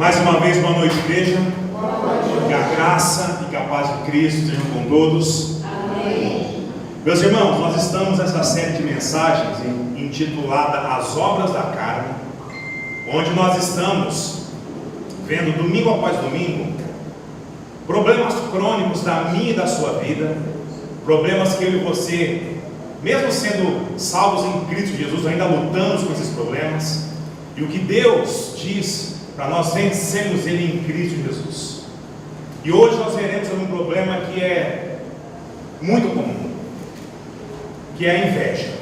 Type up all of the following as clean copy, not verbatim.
Mais uma vez, boa noite, igreja. Que a graça e que a paz de Cristo estejam com todos. Amém. Meus irmãos, nós estamos nessa série de mensagens intitulada As Obras da Carne, onde nós estamos vendo domingo após domingo problemas crônicos da minha e da sua vida, problemas que eu e você, mesmo sendo salvos em Cristo Jesus, ainda lutamos com esses problemas, e o que Deus diz para nós vencermos ele em Cristo Jesus. E hoje nós veremos sobre um problema que é muito comum, que é a inveja.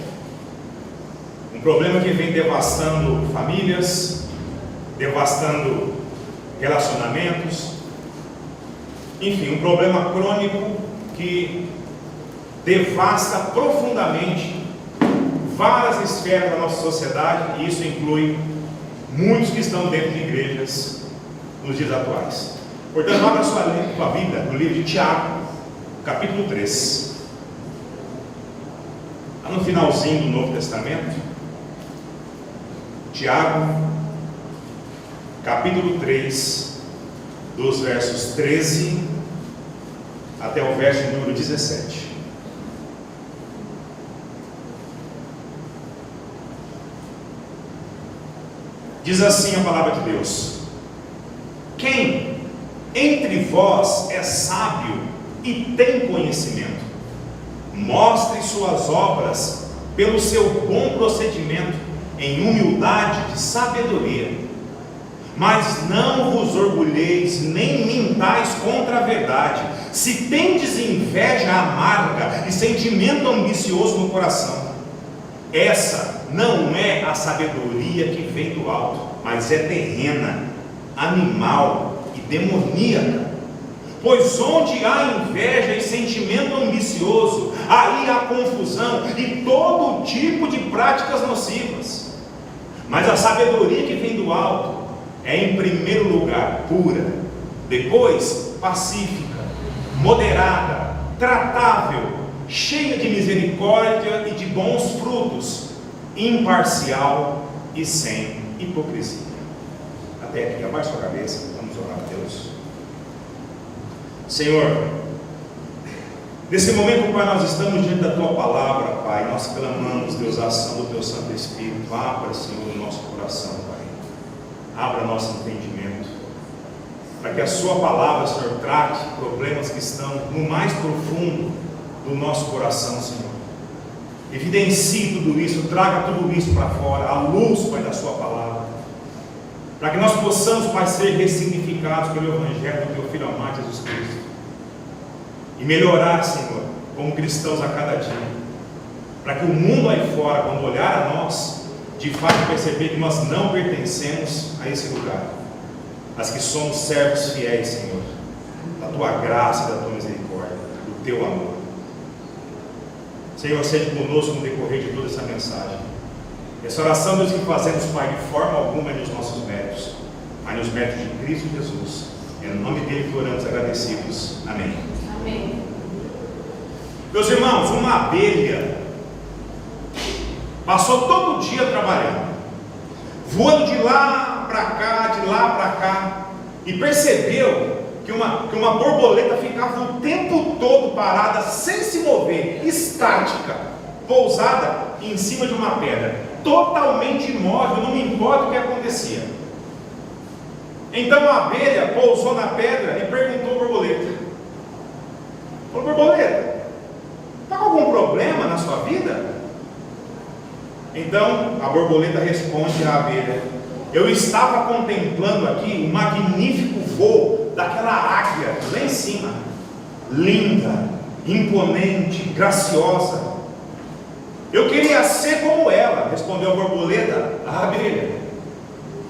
Um problema que vem devastando famílias, devastando relacionamentos, enfim, um problema crônico que devasta profundamente várias esferas da nossa sociedade, e isso inclui muitos que estão dentro de igrejas nos dias atuais. Portanto, abra sua Bíblia no livro de Tiago, capítulo 3. Lá no finalzinho do Novo Testamento. Tiago, capítulo 3, dos versos 13 até o verso número 17. Diz assim a palavra de Deus: quem entre vós é sábio e tem conhecimento, mostre suas obras pelo seu bom procedimento, em humildade de sabedoria. Mas não vos orgulheis, nem mintais contra a verdade. Se tendes inveja amarga e sentimento ambicioso no coração, essa não é a sabedoria que vem do alto, mas é terrena, animal e demoníaca. Pois onde há inveja e sentimento ambicioso, aí há confusão e todo tipo de práticas nocivas. Mas a sabedoria que vem do alto é, em primeiro lugar, pura, depois pacífica, moderada, tratável, cheia de misericórdia e de bons frutos, imparcial e sem hipocrisia. Até aqui, abaixa sua cabeça, vamos orar a Deus. Senhor, nesse momento, Pai, nós estamos diante da Tua palavra, Pai, nós clamamos, Deus, a ação do Teu Santo Espírito. Abra, Senhor, o nosso coração, Pai, abra nosso entendimento, para que a Sua palavra, Senhor, trate problemas que estão no mais profundo do nosso coração, Senhor. Evidencie tudo isso, traga tudo isso para fora, a luz, Pai, da Sua palavra, para que nós possamos, Pai, ser ressignificados pelo Evangelho do Teu Filho amado Jesus Cristo, e melhorar, Senhor, como cristãos a cada dia, para que o mundo aí fora, quando olhar a nós, de fato perceber que nós não pertencemos a esse lugar, mas que somos servos fiéis, Senhor, da Tua graça, da Tua misericórdia, do Teu amor. Senhor, seja conosco no decorrer de toda essa mensagem. Essa oração, Deus, que fazemos, Pai, de forma alguma é nos nossos méritos, mas nos méritos de Cristo Jesus. É no nome dele que oramos agradecidos. Amém. Amém. Meus irmãos, uma abelha passou todo dia trabalhando, voando de lá para cá, e percebeu que uma borboleta ficava o tempo todo parada, sem se mover, estática, pousada em cima de uma pedra, totalmente imóvel, não importa o que acontecia. Então a abelha pousou na pedra e perguntou à borboleta: ô borboleta, está com algum problema na sua vida? Então a borboleta responde à abelha: eu estava contemplando aqui o magnífico voo daquela águia lá em cima, linda, imponente, graciosa. Eu queria ser como ela, respondeu a borboleta à abelha,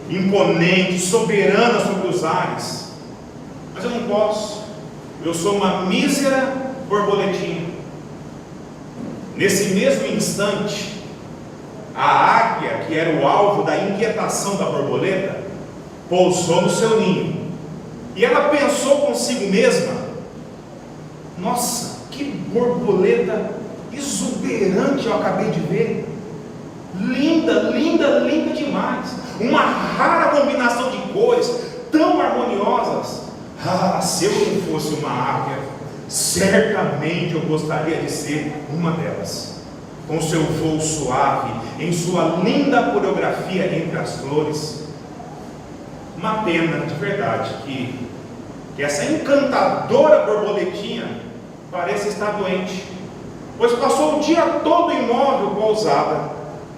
imponente, soberana sobre os ares, mas eu não posso, eu sou uma mísera borboletinha. Nesse mesmo instante, a águia, que era o alvo da inquietação da borboleta, pousou no seu ninho, e ela pensou consigo mesma: nossa, que borboleta exuberante eu acabei de ver, linda, linda, linda demais, uma rara combinação de cores, tão harmoniosas. Se eu não fosse uma águia, certamente eu gostaria de ser uma delas, com seu voo suave, em sua linda coreografia entre as flores. Uma pena de verdade que essa encantadora borboletinha parece estar doente, pois passou o dia todo imóvel, pousada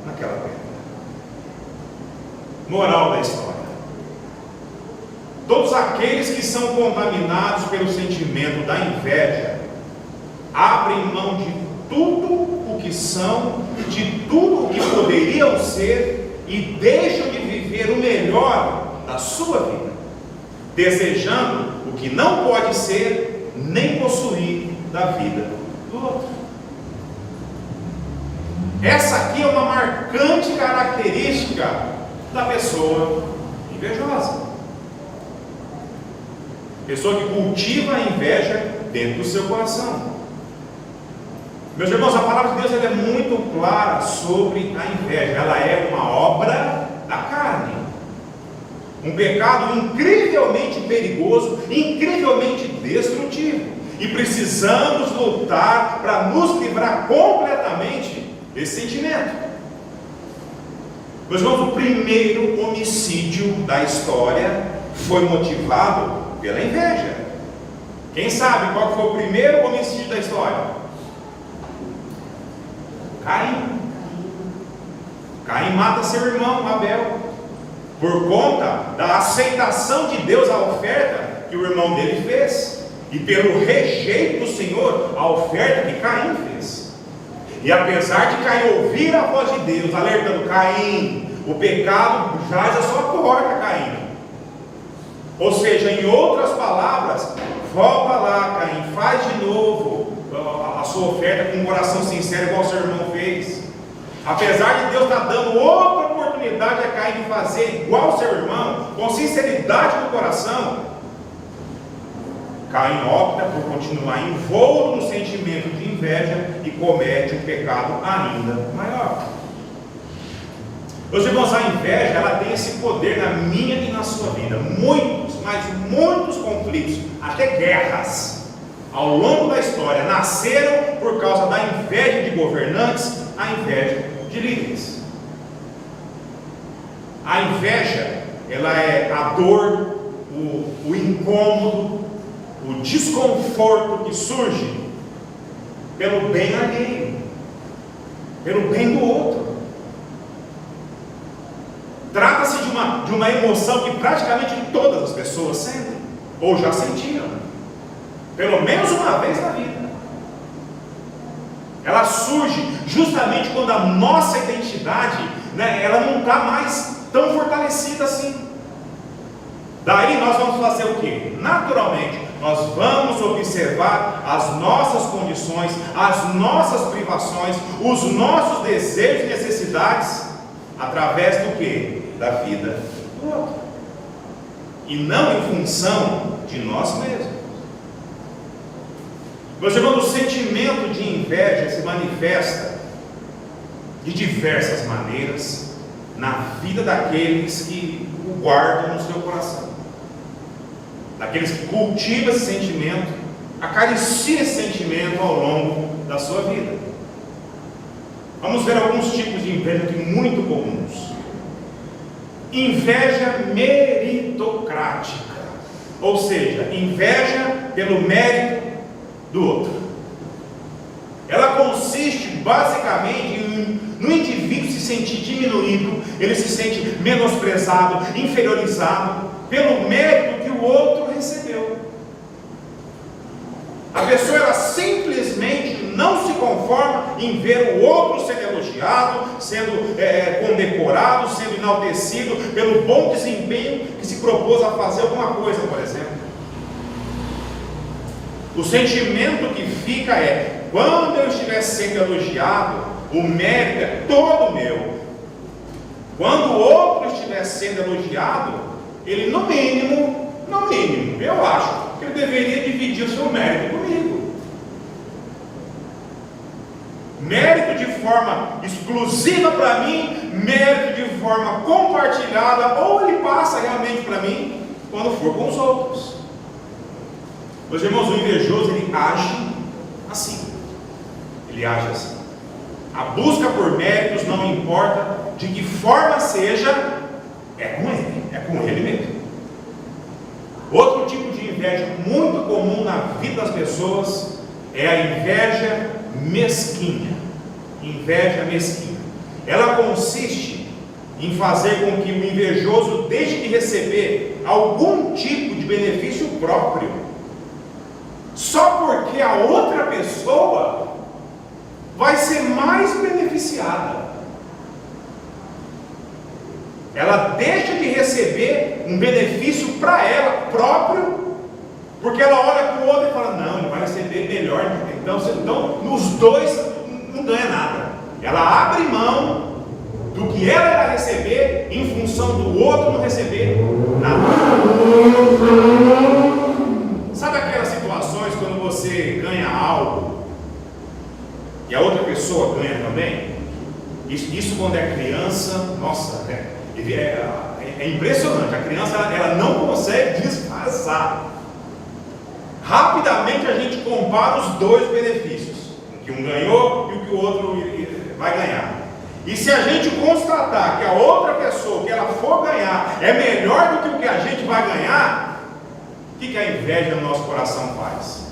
naquela pedra. Moral da história: todos aqueles que são contaminados pelo sentimento da inveja abrem mão de tudo o que são, de tudo o que poderiam ser, e deixam de viver o melhor da sua vida, desejando o que não pode ser nem possuir da vida do outro. Essa aqui é uma marcante característica da pessoa invejosa. Pessoa que cultiva a inveja dentro do seu coração. Meus irmãos, a palavra de Deus ela é muito clara sobre a inveja. Ela é uma obra da carne, um pecado incrivelmente perigoso, incrivelmente destrutivo, e precisamos lutar para nos livrar completamente desse sentimento. Meus irmãos, o primeiro homicídio da história foi motivado pela inveja. Quem sabe qual foi o primeiro homicídio da história? Caim mata seu irmão Abel, por conta da aceitação de Deus à oferta que o irmão dele fez, e pelo rejeito do Senhor à oferta que Caim fez. E apesar de Caim ouvir a voz de Deus alertando: Caim, o pecado jaz à sua porta, Caim. Ou seja, em outras palavras, volta lá, Caim, faz de novo a sua oferta com um coração sincero, igual seu irmão fez. Apesar de Deus estar dando outra oportunidade a Caim de fazer igual seu irmão, com sinceridade no coração, Caim opta por continuar envolto no sentimento de inveja e comete um pecado ainda maior. Meus irmãos, a inveja ela tem esse poder na minha e na sua vida. Muitos, mas muitos conflitos, até guerras, ao longo da história, nasceram por causa da inveja de governantes, a inveja de líderes. A inveja, ela é a dor, o incômodo, o desconforto que surge pelo bem alheio, pelo bem do outro. Trata-se de uma emoção que praticamente todas as pessoas sentem, ou já sentiram, pelo menos uma vez na vida. Ela surge justamente quando a nossa identidade, ela não está mais tão fortalecida assim. Daí nós vamos fazer o quê? Naturalmente, nós vamos observar as nossas condições, as nossas privações, os nossos desejos e necessidades, através do quê? Da vida do outro, e não em função de nós mesmos. Meus irmãos, o sentimento de inveja se manifesta de diversas maneiras na vida daqueles que o guardam no seu coração, daqueles que cultivam esse sentimento, acariciam esse sentimento ao longo da sua vida. Vamos ver alguns tipos de inveja aqui muito comuns. Inveja meritocrática, ou seja, inveja pelo mérito do outro. Ela consiste basicamente no indivíduo se sentir diminuído, ele se sente menosprezado, inferiorizado pelo mérito que o outro recebeu. A pessoa ela simplesmente não se conforma em ver o outro sendo elogiado, sendo condecorado, sendo enaltecido pelo bom desempenho que se propôs a fazer alguma coisa, por exemplo. O sentimento que fica é: quando eu estiver sendo elogiado, o mérito é todo meu. Quando o outro estiver sendo elogiado, ele no mínimo, eu acho que ele deveria dividir o seu mérito comigo. Mérito de forma exclusiva para mim, mérito de forma compartilhada, ou ele passa realmente para mim, quando for com os outros. Meus irmãos, o invejoso, ele age assim. Ele age assim. A busca por méritos, não importa de que forma seja, é com ele mesmo. Outro tipo de inveja muito comum na vida das pessoas é a inveja mesquinha. Inveja mesquinha. Ela consiste em fazer com que o invejoso deixe de receber algum tipo de benefício próprio, só porque a outra pessoa vai ser mais beneficiada. Ela deixa de receber um benefício para ela próprio, porque ela olha para o outro e fala: não, ele vai receber melhor, então nos dois não ganha nada. Ela abre mão do que ela irá receber em função do outro não receber nada. Sabe aquelas situações quando você ganha algo e a outra pessoa ganha também? Isso quando é criança, nossa, é impressionante. A criança ela não consegue disfarçar. Rapidamente a gente compara os dois benefícios, o que um ganhou e o que o outro vai ganhar. E se a gente constatar que a outra pessoa que ela for ganhar é melhor do que o que a gente vai ganhar, o que a inveja no nosso coração faz?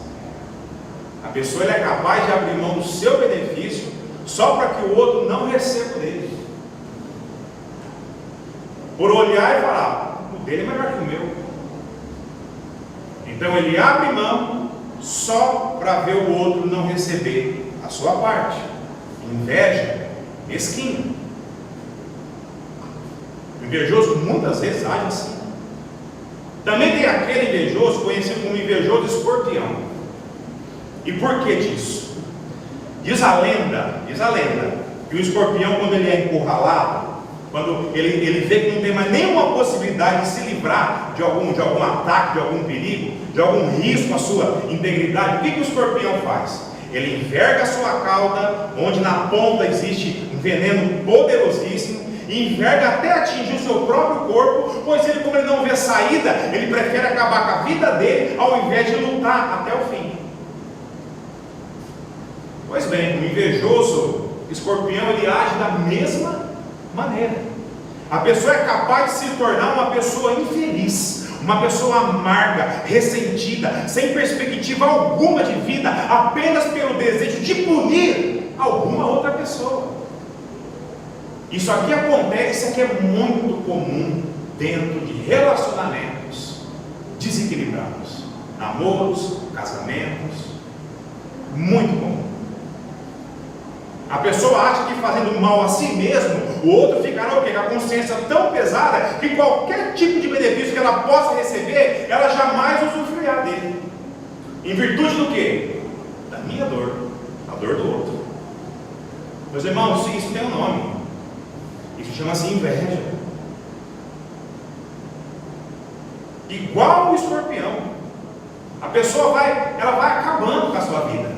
A pessoa ela é capaz de abrir mão do seu benefício só para que o outro não receba dele, por olhar e falar: o dele é melhor que o meu. Então ele abre mão só para ver o outro não receber a sua parte. Inveja mesquinha. O invejoso muitas vezes age assim. Também tem aquele invejoso conhecido como invejoso escorpião. E por que disso? Diz a lenda que o escorpião, quando ele é encurralado, quando ele vê que não tem mais nenhuma possibilidade de se livrar de algum ataque, de algum perigo, de algum risco à sua integridade, o que o escorpião faz? Ele enverga a sua cauda, onde na ponta existe um veneno poderosíssimo, e enverga até atingir o seu próprio corpo, pois ele, como ele não vê saída, ele prefere acabar com a vida dele, ao invés de lutar até o fim. Pois bem, o invejoso escorpião, ele age da mesma maneira. A pessoa é capaz de se tornar uma pessoa infeliz, uma pessoa amarga, ressentida, sem perspectiva alguma de vida, apenas pelo desejo de punir alguma outra pessoa. Isso aqui acontece, isso aqui é muito comum dentro de relacionamentos desequilibrados, namoros, casamentos, muito comum. A pessoa acha que fazendo mal a si mesmo, o outro ficará o quê? Com a consciência tão pesada que qualquer tipo de benefício que ela possa receber, ela jamais usufruirá dele. Em virtude do quê? Da minha dor, a dor do outro. Meus irmãos, isso tem um nome. Isso chama-se inveja. Igual o escorpião. A pessoa vai acabando com a sua vida,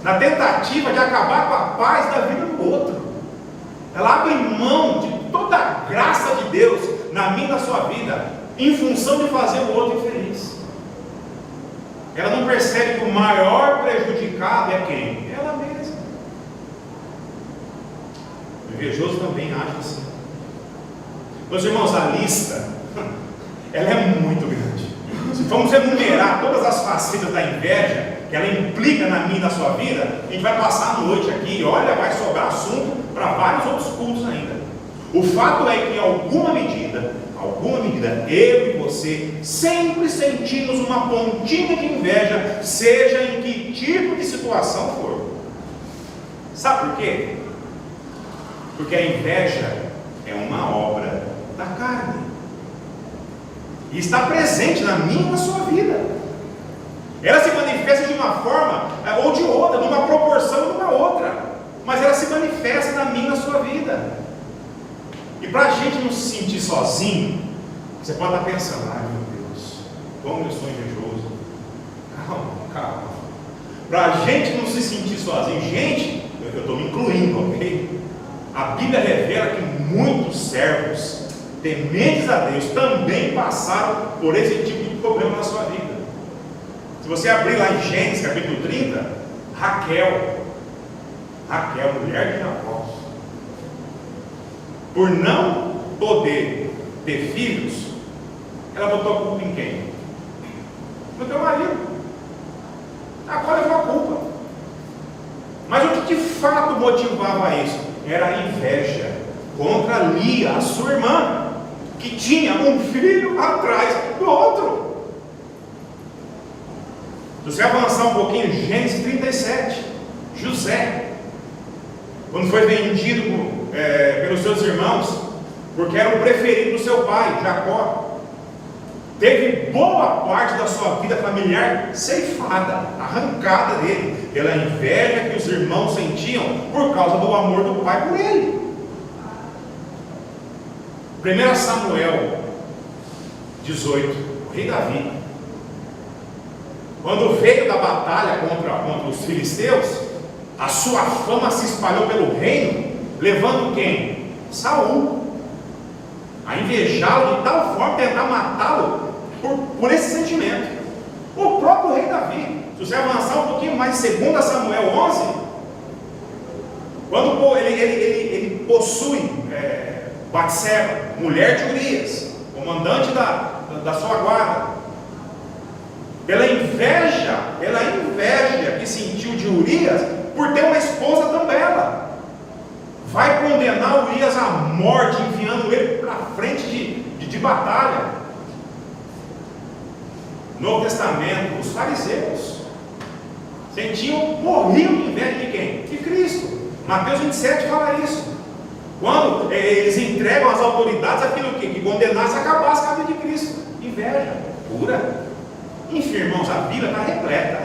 na tentativa de acabar com a paz da vida do outro. Ela abre mão de toda a graça de Deus na minha e na sua vida, em função de fazer o outro infeliz. Ela não percebe que o maior prejudicado é quem? Ela mesma. O invejoso também age assim. Meus irmãos, a lista ela é muito grande. Se formos enumerar todas as facetas da inveja que ela implica na minha e na sua vida, a gente vai passar a noite aqui e olha, vai sobrar assunto para vários outros cultos ainda. O fato é que em alguma medida, eu e você sempre sentimos uma pontinha de inveja, seja em que tipo de situação for. Sabe por quê? Porque a inveja é uma obra da carne e está presente na minha e na sua vida. Ela se manifesta de uma forma ou de outra, numa proporção ou numa outra, mas ela se manifesta na minha e na sua vida. E para a gente não se sentir sozinho, você pode estar pensando: ai meu Deus, como eu sou invejoso. Calma. Para a gente não se sentir sozinho, gente, eu estou me incluindo, ok? A Bíblia revela que muitos servos tementes a Deus, também passaram por esse tipo de problema na sua vida. Se você abrir lá em Gênesis capítulo 30, Raquel, mulher de Jacó, por não poder ter filhos, ela botou a culpa em quem? No teu marido. Agora levou a culpa. Mas o que de fato motivava isso? Era a inveja contra Lia, a sua irmã, que tinha um filho atrás do outro. Se você avançar um pouquinho, Gênesis 37, José, quando foi vendido pelos seus irmãos, porque era o preferido do seu pai, Jacó, teve boa parte da sua vida familiar ceifada, arrancada dele, pela inveja que os irmãos sentiam por causa do amor do pai por ele. 1 Samuel 18, o rei Davi, quando veio da batalha contra os filisteus, a sua fama se espalhou pelo reino, levando quem? Saul a invejá-lo de tal forma, tentar matá-lo por esse sentimento. O próprio rei Davi, se você avançar um pouquinho mais, 2 Samuel 11, quando ele possui Batseba, mulher de Urias, comandante da sua guarda, pela inveja que sentiu de Urias, por ter uma esposa tão bela, vai condenar Urias à morte, enviando ele para frente de batalha. No Novo Testamento, os fariseus morriam de inveja de quem? De Cristo. Mateus 27 fala isso. Quando eles entregam às autoridades aquilo que condenasse, acabasse com a vida de Cristo. Inveja pura. Enfim, irmãos, a Bíblia está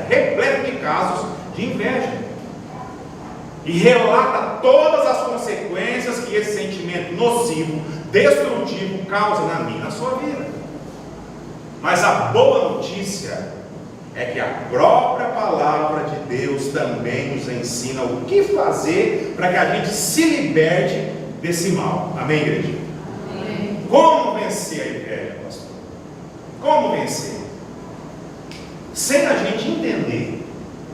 repleta de casos de inveja. E relata todas as consequências que esse sentimento nocivo, destrutivo, causa na minha e na sua vida. Mas a boa notícia é que a própria palavra de Deus também nos ensina o que fazer para que a gente se liberte desse mal. Amém, igreja? Amém. Como vencer a inveja, pastor? Como vencer? Sem a gente entender,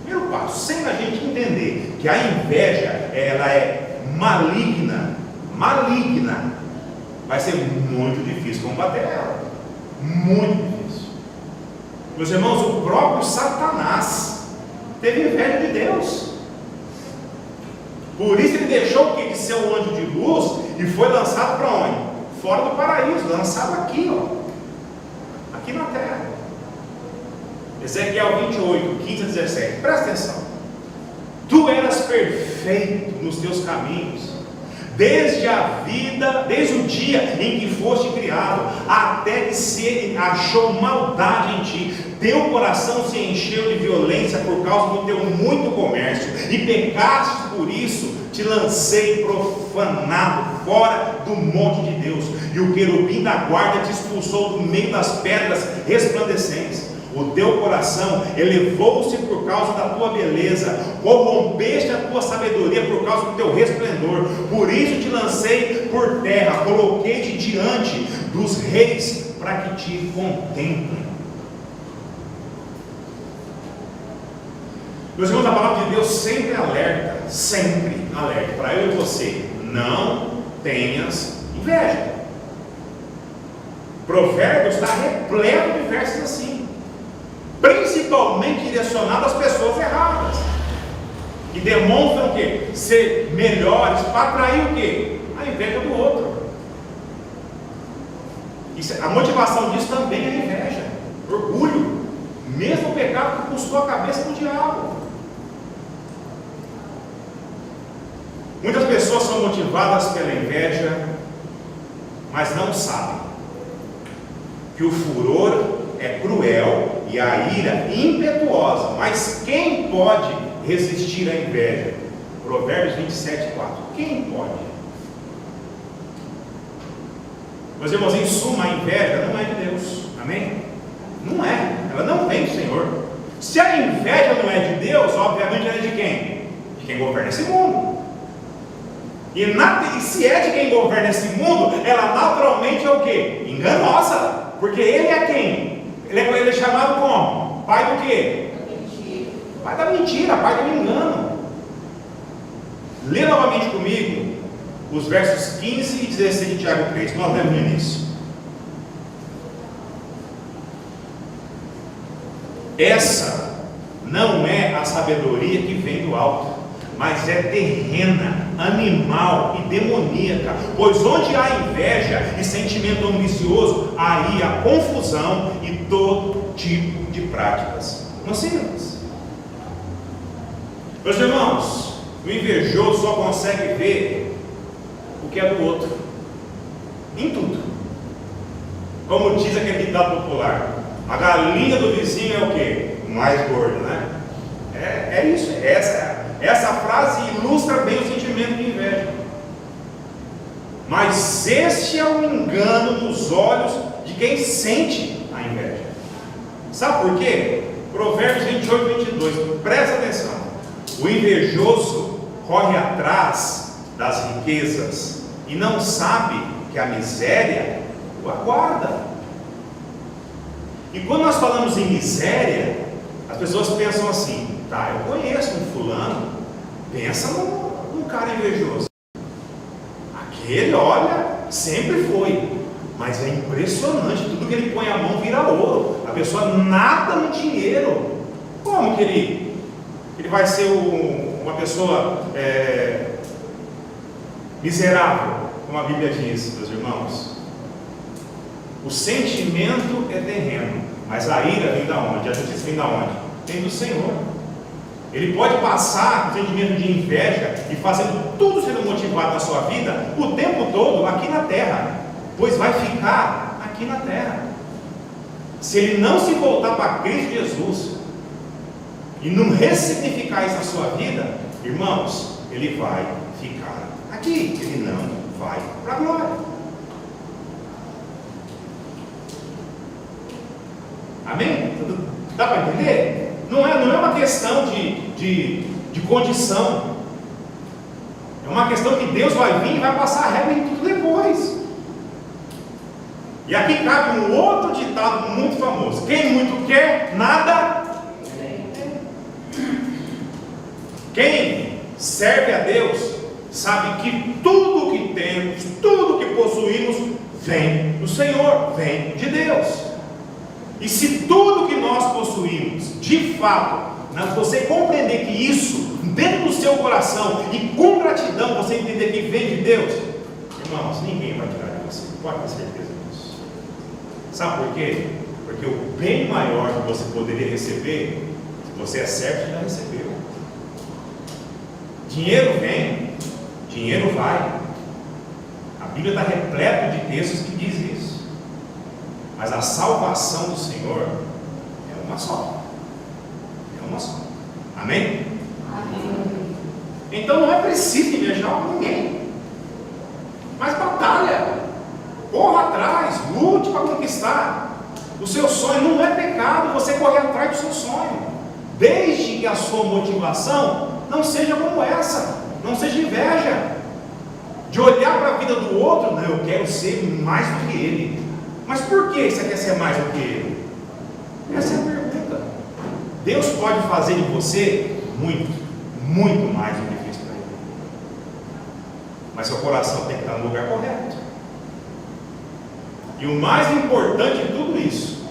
primeiro passo, sem a gente entender que a inveja, ela é maligna, vai ser muito difícil combater ela. Muito difícil. Meus irmãos, o próprio Satanás teve inveja de Deus. Por isso ele deixou de ser um anjo de luz e foi lançado para onde? Fora do paraíso, lançado aqui, aqui na terra. Ezequiel 28, 15 a 17. Presta atenção. Tu eras perfeito nos teus caminhos, desde o dia em que foste criado, até que se achou maldade em ti. Teu coração se encheu de violência por causa do teu muito comércio, e pecaste por isso, te lancei profanado fora do monte de Deus, e o querubim da guarda te expulsou do meio das pedras resplandecentes. O teu coração elevou-se por causa da tua beleza, corrompeste a tua sabedoria por causa do teu resplendor. Por isso te lancei por terra, coloquei-te diante dos reis para que te contemplem. Meus irmãos, a palavra de Deus sempre alerta para eu e você: não tenhas inveja. Provérbios está repleto de versos assim, principalmente direcionado às pessoas erradas, que demonstram o quê? Ser melhores para atrair o quê? A inveja do outro. A motivação disso também é a inveja, orgulho, mesmo o pecado que custou a cabeça do diabo. Muitas pessoas são motivadas pela inveja, mas não sabem que o furor é cruel e a ira impetuosa. Mas quem pode resistir à inveja? Provérbios 27, 4. Quem pode? Meus irmãos, em suma, a inveja não é de Deus. Amém? Não é. Ela não vem do Senhor. Se a inveja não é de Deus, obviamente ela é de quem? De quem governa esse mundo. E se é de quem governa esse mundo, ela naturalmente é o quê? Enganosa. Porque ele é quem? Ele é chamado como? Pai do quê? Pai da mentira, pai do engano. Lê novamente comigo os versos 15 e 16 de Tiago 3, nós lemos no início. Essa não é a sabedoria que vem do alto, mas é terrena, animal e demoníaca. Pois onde há inveja e sentimento ambicioso, aí há confusão e todo tipo de práticas nocivas. Meus irmãos, o invejoso só consegue ver o que é do outro, em tudo. Como diz aquele ditado popular, a galinha do vizinho é o quê? Mais gordo, né? É isso, essa frase ilustra bem o sentimento de inveja. Mas este é um engano nos olhos de quem sente a inveja. Sabe por quê? Provérbios 28, 22, presta atenção. O invejoso corre atrás das riquezas e não sabe que a miséria o aguarda. E quando nós falamos em miséria, as pessoas pensam assim: tá, eu conheço um fulano, pensa num cara invejoso. Aquele, olha, sempre foi, mas é impressionante, tudo que ele põe a mão vira ouro. A pessoa nada no dinheiro. Como que ele vai ser uma pessoa miserável, como a Bíblia diz, meus irmãos? O sentimento é terreno, mas a ira vem da onde? A justiça vem da onde? Vem do Senhor. Ele pode passar o sentimento de inveja e fazendo tudo sendo motivado na sua vida o tempo todo aqui na terra, pois vai ficar aqui na terra. Se ele não se voltar para Cristo Jesus e não ressignificar isso na sua vida, irmãos, ele vai ficar aqui, ele não vai para a glória. Amém? Dá para entender? Não é uma questão de condição. É uma questão que Deus vai vir e vai passar a régua em tudo depois. E aqui cabe um outro ditado muito famoso: quem muito quer, nada. Quem serve a Deus sabe que tudo que temos, tudo que possuímos, vem do Senhor, vem de Deus. E se tudo que nós possuímos, de fato, você compreender que isso, dentro do seu coração, e com gratidão, você entender que vem de Deus, irmãos, ninguém vai tirar de você, pode ter certeza disso. Sabe por quê? Porque o bem maior que você poderia receber, se você é certo, já recebeu. Dinheiro vem, dinheiro vai. A Bíblia está repleta de textos que diz isso. Mas a salvação do Senhor é uma só. É uma só. Amém? Amém. Então não é preciso invejar ninguém. Mas batalha. Corra atrás. Lute para conquistar. O seu sonho não é pecado você correr atrás do seu sonho. Desde que a sua motivação não seja como essa. Não seja inveja. De olhar para a vida do outro. Não, eu quero ser mais do que ele. Mas por que você quer ser mais do que ele? Essa é a pergunta. Deus pode fazer em você muito, muito mais do que fez para ele. Mas seu coração tem que estar no lugar correto. E o mais importante de tudo isso,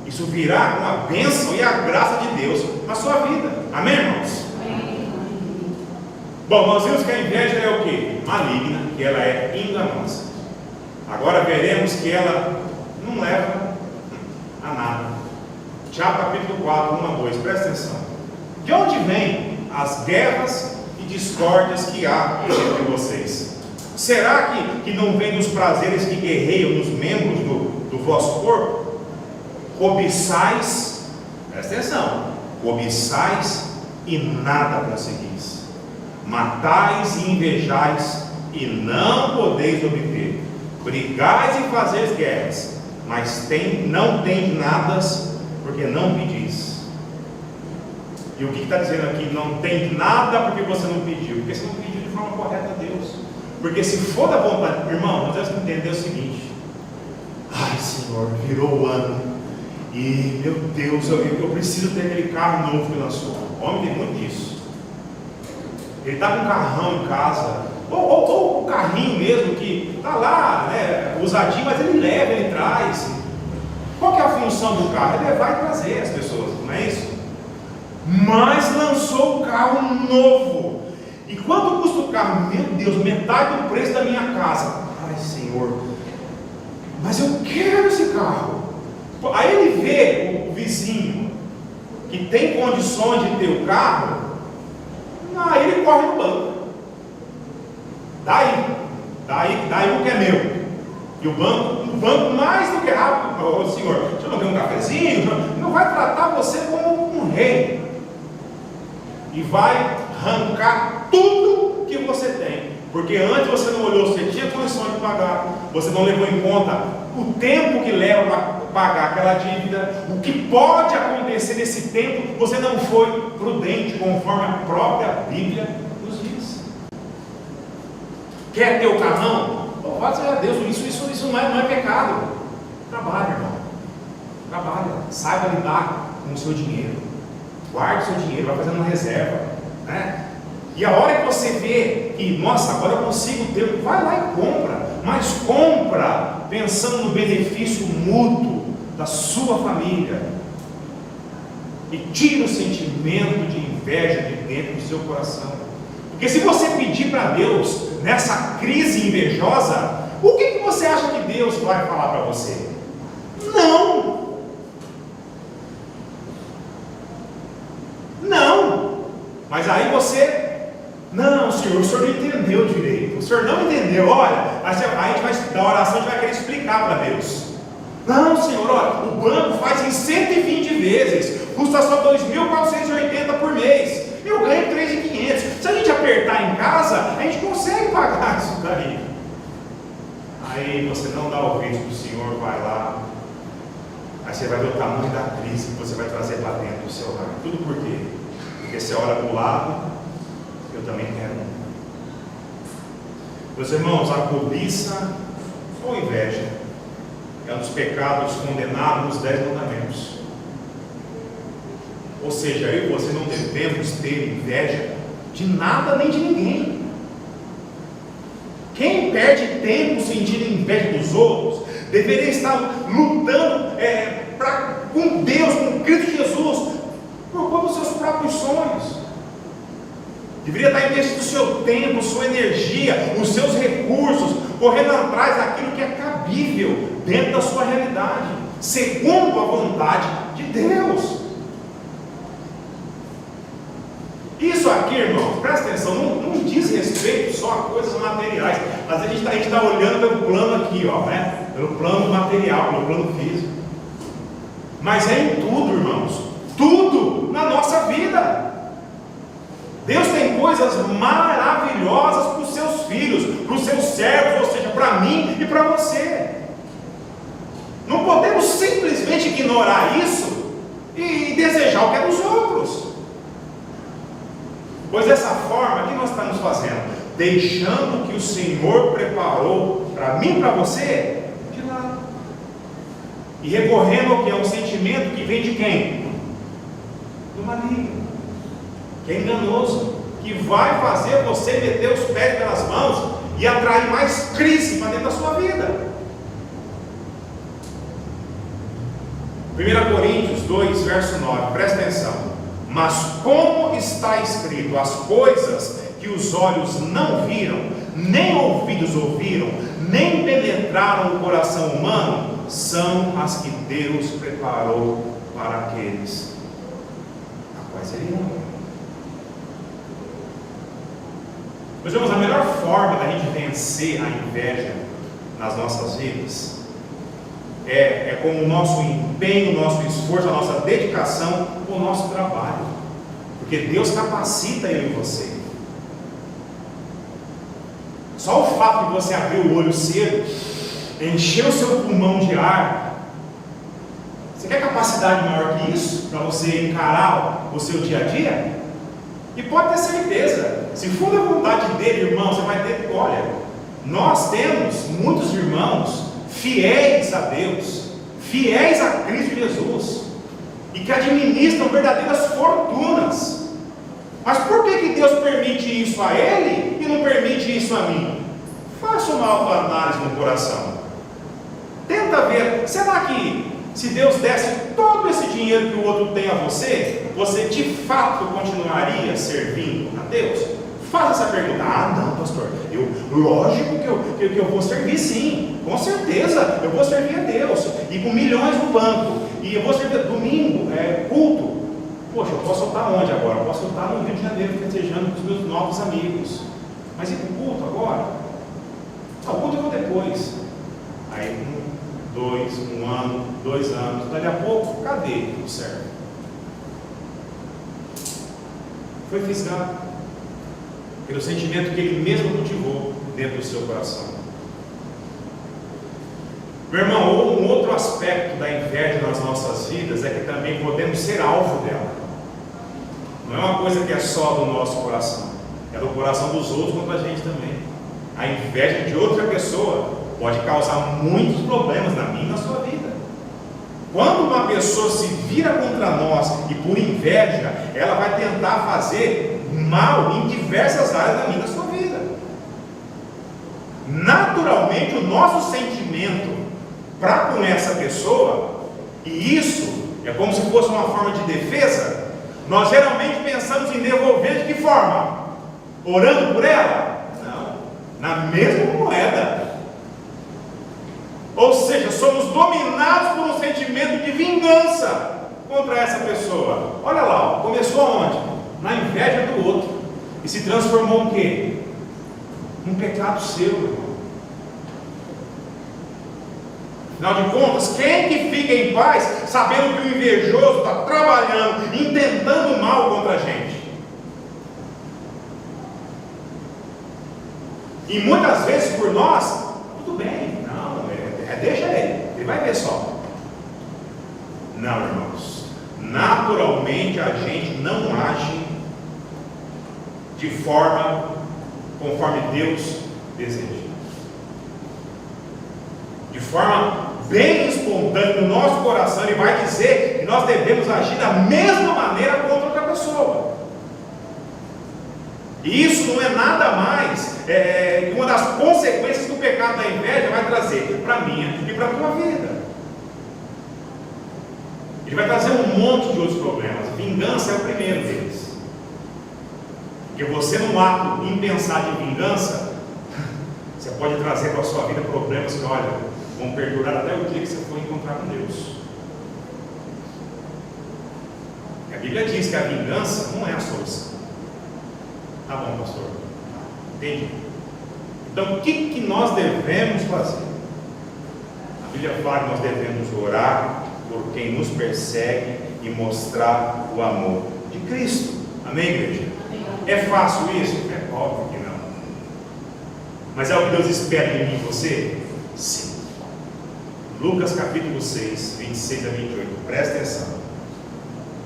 isso virá com a bênção e a graça de Deus na sua vida. Amém, irmãos? Amém. Bom, nós vimos que a inveja é o quê? Maligna, que ela é enganosa. Agora veremos que ela não leva a nada. Tiago capítulo 4, 1 a 2, presta atenção. De onde vêm as guerras e discórdias que há entre vocês? Será que não vem dos prazeres que guerreiam nos membros do vosso corpo? Cobiçais, presta atenção, cobiçais e nada conseguis. Matais e invejais e não podeis obter. Brigais e fazeis guerras, mas não tendes nada, porque não pedis. E o que está dizendo aqui? Não tem nada porque você não pediu. Porque você não pediu de forma correta a Deus. Porque se for da vontade, irmão, nós temos que entender o seguinte: ai Senhor, virou o ano, e meu Deus, eu preciso ter aquele carro novo que lançou. O homem tem muito disso. Ele está com um carrão em casa, ou o carrinho mesmo que está lá, né, usadinho, mas ele leva, ele traz. Qual que é a função do carro? É levar e trazer as pessoas, não é isso? Mas lançou o carro novo. E quanto custa o carro? Meu Deus, metade do preço da minha casa. Ai Senhor, mas eu quero esse carro. Aí ele vê o vizinho que tem condições de ter o carro, aí ele corre no banco. Daí o que é meu. E o banco mais do que rápido, ô senhor, você não quer um cafezinho? Não vai tratar você como um rei. E vai arrancar tudo que você tem. Porque antes você não olhou, você tinha condição de pagar, você não levou em conta o tempo que leva para pagar aquela dívida, o que pode acontecer nesse tempo, você não foi prudente, conforme a própria Bíblia nos diz. Quer ter o carrão? Louvado seja Deus, isso não é pecado. Trabalha, irmão. Trabalha, saiba lidar com o seu dinheiro. Guarde o seu dinheiro, vai fazendo uma reserva, né? E a hora que você vê que, nossa, agora eu consigo ter, vai lá e compra, mas compra pensando no benefício mútuo da sua família. E tira o sentimento de inveja de dentro do seu coração. Porque se você pedir para Deus nessa crise invejosa, o que você acha que Deus vai falar para você? Não! Mas aí você, não, senhor, o senhor não entendeu direito, o senhor não entendeu, olha, aí a gente vai, da oração a gente vai querer explicar para Deus. Não, senhor, olha, o banco faz em 120 vezes, custa só 2.480 por mês, eu ganho 3.500, se a gente apertar em casa, a gente consegue pagar isso daí. Aí você não dá ouvido para o senhor, vai lá, aí você vai ver o tamanho da crise que você vai trazer para dentro do seu lar. Tudo por quê? Porque você olha para o lado, eu também quero. Meus irmãos, a cobiça ou inveja é um dos pecados condenados nos 10 mandamentos. Ou seja, eu e você não devemos ter inveja de nada nem de ninguém. Quem perde tempo sentindo inveja dos outros, deveria estar lutando com Deus, com Cristo Jesus, por conta dos seus próprios sonhos. Deveria estar investindo o seu tempo, sua energia, os seus recursos, correndo atrás daquilo que é cabível dentro da sua realidade, segundo a vontade de Deus. Isso aqui, irmãos, presta atenção, não diz respeito só a coisas materiais. Às vezes a gente está olhando pelo plano aqui, ó, né? Pelo plano material, pelo plano físico. Mas é em tudo, irmãos. Tudo na nossa vida. Deus tem coisas maravilhosas para os seus filhos, para os seus servos, ou seja, para mim e para você. Não podemos simplesmente ignorar isso e desejar o que é dos outros. Pois dessa forma, o que nós estamos fazendo? Deixando que o Senhor preparou para mim e para você de lado. E recorrendo ao que é um sentimento que vem de quem? Do maligno, que é enganoso, que vai fazer você meter os pés pelas mãos e atrair mais crise para dentro da sua vida. 1 Coríntios 2, verso 9, presta atenção. Mas como está escrito, as coisas que os olhos não viram, nem ouvidos ouviram, nem penetraram o coração humano, são as que Deus preparou para aqueles a quais Ele ama. Meus irmãos, a melhor forma da gente vencer a inveja nas nossas vidas é com o nosso empenho, o nosso esforço, a nossa dedicação, o nosso trabalho. Porque Deus capacita eu e você. Só o fato de você abrir o olho cedo, encher o seu pulmão de ar, você quer capacidade maior que isso para você encarar o seu dia a dia? E pode ter certeza, se for da vontade dele, irmão, você vai ter, olha, Nós temos muitos irmãos fiéis a Deus, fiéis a Cristo Jesus, e que administram verdadeiras fortunas. Mas por que Deus permite isso a ele e não permite isso a mim? Faça uma autoanálise no coração. Tenta ver, será que se Deus desse todo esse dinheiro que o outro tem a você, você de fato continuaria servindo a Deus? Faça essa pergunta. Ah, não, pastor, lógico que eu vou servir sim, com certeza, eu vou servir a Deus, e com milhões no banco, e eu vou servir domingo, culto. Poxa, eu posso estar onde agora? Eu posso estar no Rio de Janeiro, festejando com os meus novos amigos. Mas e para o culto agora? O culto eu vou depois. Aí, 1 ano, 2 anos, daqui a pouco, cadê o servo? Foi fisgado pelo sentimento que ele mesmo cultivou dentro do seu coração. Meu irmão, um outro aspecto da inveja nas nossas vidas é que também podemos ser alvo dela. Não é uma coisa que é só do nosso coração, é do coração dos outros contra a gente também. A inveja de outra pessoa pode causar muitos problemas na minha e na sua vida. Quando uma pessoa se vira contra nós e por inveja, ela vai tentar fazer mal em diversas áreas da minha e da sua vida. Naturalmente, o nosso sentimento para com essa pessoa, e isso é como se fosse uma forma de defesa, nós geralmente pensamos em devolver de que forma? Orando por ela? Não, na mesma moeda. Ou seja, somos dominados por um sentimento de vingança contra essa pessoa. Olha lá, começou aonde? Na inveja do outro, e se transformou em quê? Um pecado seu, irmão. Afinal de contas, quem que fica em paz sabendo que o invejoso está trabalhando, intentando mal contra a gente? E muitas vezes por nós, tudo bem, não, deixa ele vai ver só. Não, irmãos, naturalmente a gente não age de forma conforme Deus deseja. De forma bem espontânea no nosso coração, Ele vai dizer que nós devemos agir da mesma maneira contra outra pessoa. E isso não é nada mais que uma das consequências que o pecado da inveja vai trazer para a minha e para a tua vida. Ele vai trazer um monte de outros problemas. Vingança é o primeiro deles. Porque você, num ato impensado de vingança, você pode trazer para a sua vida problemas que, olha, vão perdurar até o dia que você for encontrar com Deus. A Bíblia diz que a vingança não é a solução. Tá bom, pastor, entendi. Então, o que nós devemos fazer? A Bíblia fala que nós devemos orar por quem nos persegue e mostrar o amor de Cristo. Amém, igreja? Amém. É fácil isso? É óbvio que não. Mas é o que Deus espera de mim e você? Sim. Lucas capítulo 6, 26 a 28, presta atenção.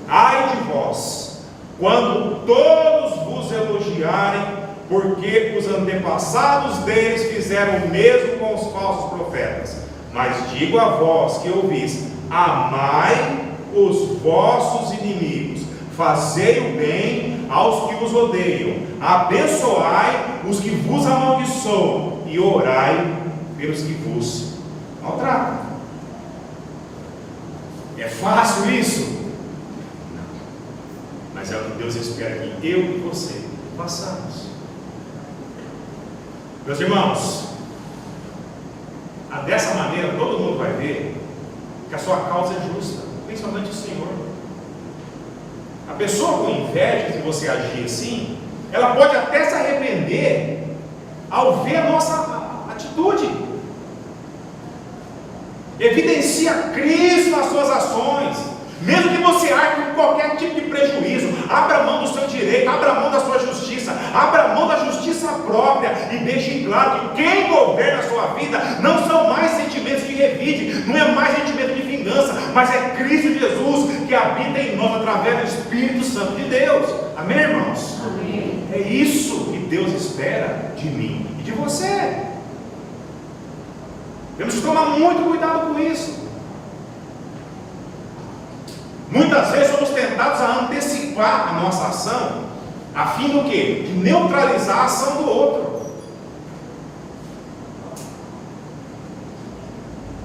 Ai de vós, quando todos vos elogiarem, porque os antepassados deles fizeram o mesmo com os falsos profetas. Mas digo a vós que ouvis: amai os vossos inimigos, fazei o bem aos que vos odeiam, abençoai os que vos amaldiçoam, e orai pelos que vos maltratam. É fácil isso? Mas é o que Deus espera que eu e você façamos. Meus irmãos, dessa maneira todo mundo vai ver que a sua causa é justa, principalmente o Senhor. A pessoa com inveja, se você agir assim, ela pode até se arrepender ao ver a nossa atitude. Evidencia Cristo nas suas ações. Mesmo que você arque com qualquer tipo de prejuízo, abra mão do seu direito, abra mão da sua justiça, abra mão da justiça própria e deixe claro que quem governa a sua vida não são mais sentimentos de revide, não é mais sentimento de vingança, mas é Cristo Jesus que habita em nós através do Espírito Santo de Deus. Amém, irmãos? Amém. É isso que Deus espera de mim e de você. Temos que tomar muito cuidado com isso. Muitas vezes somos tentados a antecipar a nossa ação, a fim do quê? De neutralizar a ação do outro.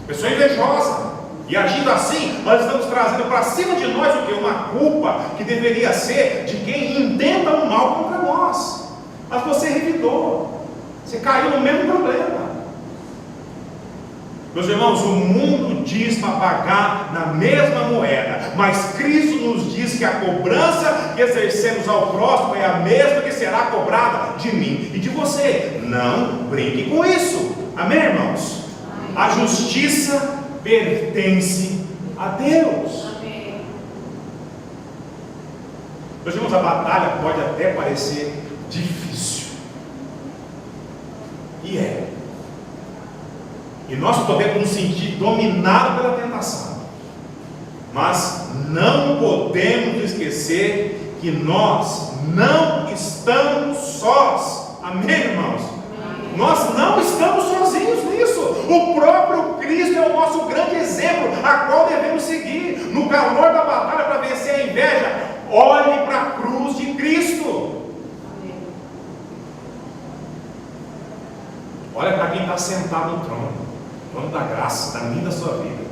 Pessoa invejosa. E agindo assim, nós estamos trazendo para cima de nós o quê? Uma culpa que deveria ser de quem intenta o mal contra nós. Mas você revidou. Você caiu no mesmo problema. Meus irmãos, o mundo diz para pagar na mesma moeda, mas Cristo nos diz que a cobrança que exercemos ao próximo é a mesma que será cobrada de mim e de você. Não brinque com isso. Amém, irmãos? A justiça pertence a Deus. Amém. Meus irmãos, a batalha pode até parecer difícil. E é. E nós podemos nos sentir dominados pela tentação. Mas não podemos esquecer que nós não estamos sós. Amém, irmãos? Amém. Nós não estamos sozinhos nisso. O próprio Cristo é o nosso grande exemplo, a qual devemos seguir. No calor da batalha para vencer a inveja, olhe para a cruz de Cristo. Amém. Olha para quem está sentado no trono. Dono da graça, da minha e da sua vida.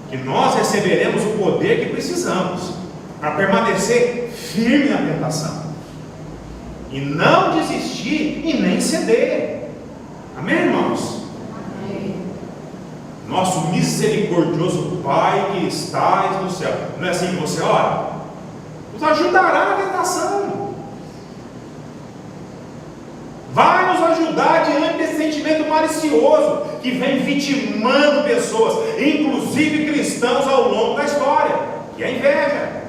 Que nós receberemos o poder que precisamos para permanecer firme na tentação e não desistir e nem ceder. Amém, irmãos? Amém. Nosso misericordioso Pai que estás no céu. Não é assim que você ora? Nos ajudará na tentação. Vai nos ajudar diante desse sentimento malicioso que vem vitimando pessoas, inclusive cristãos, ao longo da história, que é a inveja.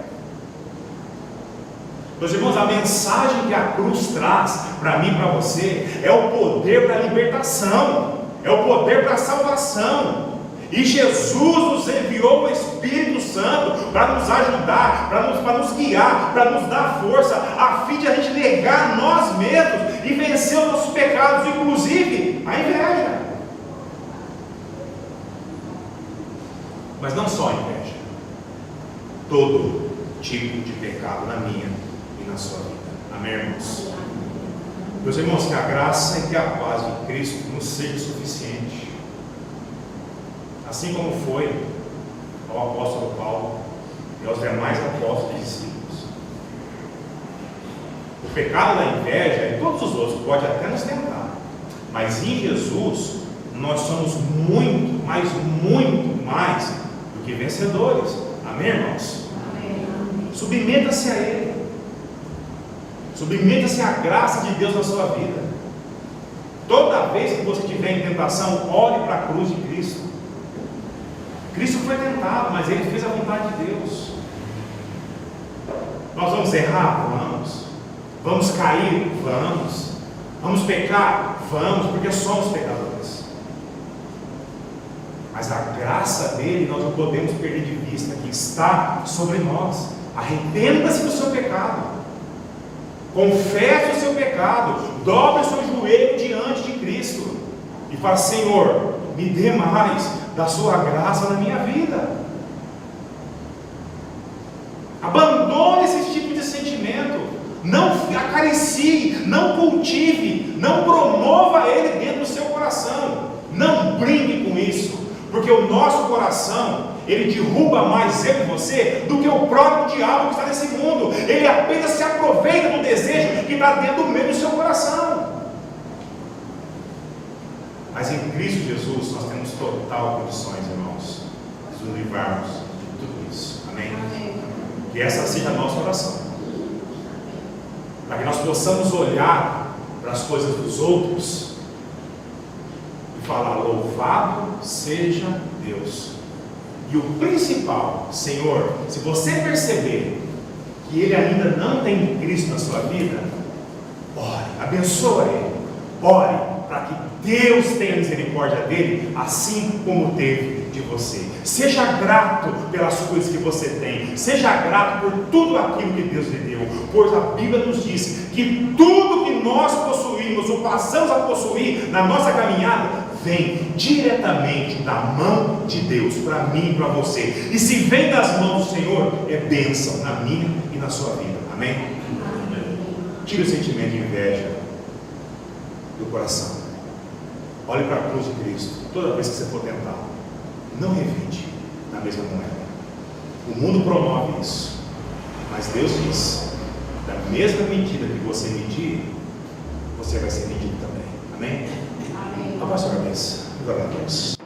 Meus irmãos, a mensagem que a cruz traz para mim e para você é o poder para a libertação, é o poder para a salvação. E Jesus nos enviou o Espírito Santo para nos ajudar, para nos guiar, para nos dar força, a fim de a gente negar nós mesmos e vencer os nossos pecados, inclusive a inveja. Mas não só a inveja, todo tipo de pecado na minha e na sua vida. Amém, irmãos? Meus irmãos, que a graça e que a paz de Cristo nos seja suficiente. Assim como foi ao apóstolo Paulo e aos demais apóstolos e discípulos. O pecado da inveja e todos os outros pode até nos tentar, mas em Jesus nós somos muito, mas muito mais do que vencedores. Amém, irmãos? Amém. Submeta-se a Ele. Submeta-se à graça de Deus na sua vida. Toda vez que você estiver em tentação, olhe para a cruz de Cristo. Cristo foi tentado, mas Ele fez a vontade de Deus. Nós vamos errar? Vamos. Vamos cair? Vamos. Vamos pecar? Vamos, porque somos pecadores. Mas a graça dele nós não podemos perder de vista, que está sobre nós. Arrependa-se do seu pecado. Confesse o seu pecado. Dobre o seu joelho diante de Cristo. E fala: Senhor, me dê mais da sua graça na minha vida. Abandone esse tipo de sentimento. Não acaricie, não cultive, não promova ele dentro do seu coração. Não brinque com isso, porque o nosso coração, ele derruba mais eu e você do que o próprio diabo que está nesse mundo. Ele apenas se aproveita do desejo que está dentro do meio do seu coração. Mas em Cristo Jesus nós temos total condições, irmãos, de nos livrarmos de tudo isso. Amém? Amém. Que essa seja a nossa oração, para que nós possamos olhar para as coisas dos outros e falar: louvado seja Deus. E o principal, Senhor, se você perceber que ele ainda não tem Cristo na sua vida, ore, abençoa ele, ore para que Deus tenha misericórdia dele, assim como teve de de você. Seja grato pelas coisas que você tem. Seja grato por tudo aquilo que Deus lhe deu. Pois a Bíblia nos diz que tudo que nós possuímos ou passamos a possuir na nossa caminhada vem diretamente da mão de Deus para mim e para você. E se vem das mãos do Senhor, é bênção na minha e na sua vida. Amém? Tire o sentimento de inveja do coração. Olhe para a cruz de Cristo. Toda vez que você for tentar, não revide na mesma moeda. O mundo promove isso, mas Deus diz: da mesma medida que você medir, você vai ser medido também. Amém? Abaixe a cabeça. Glória a Deus.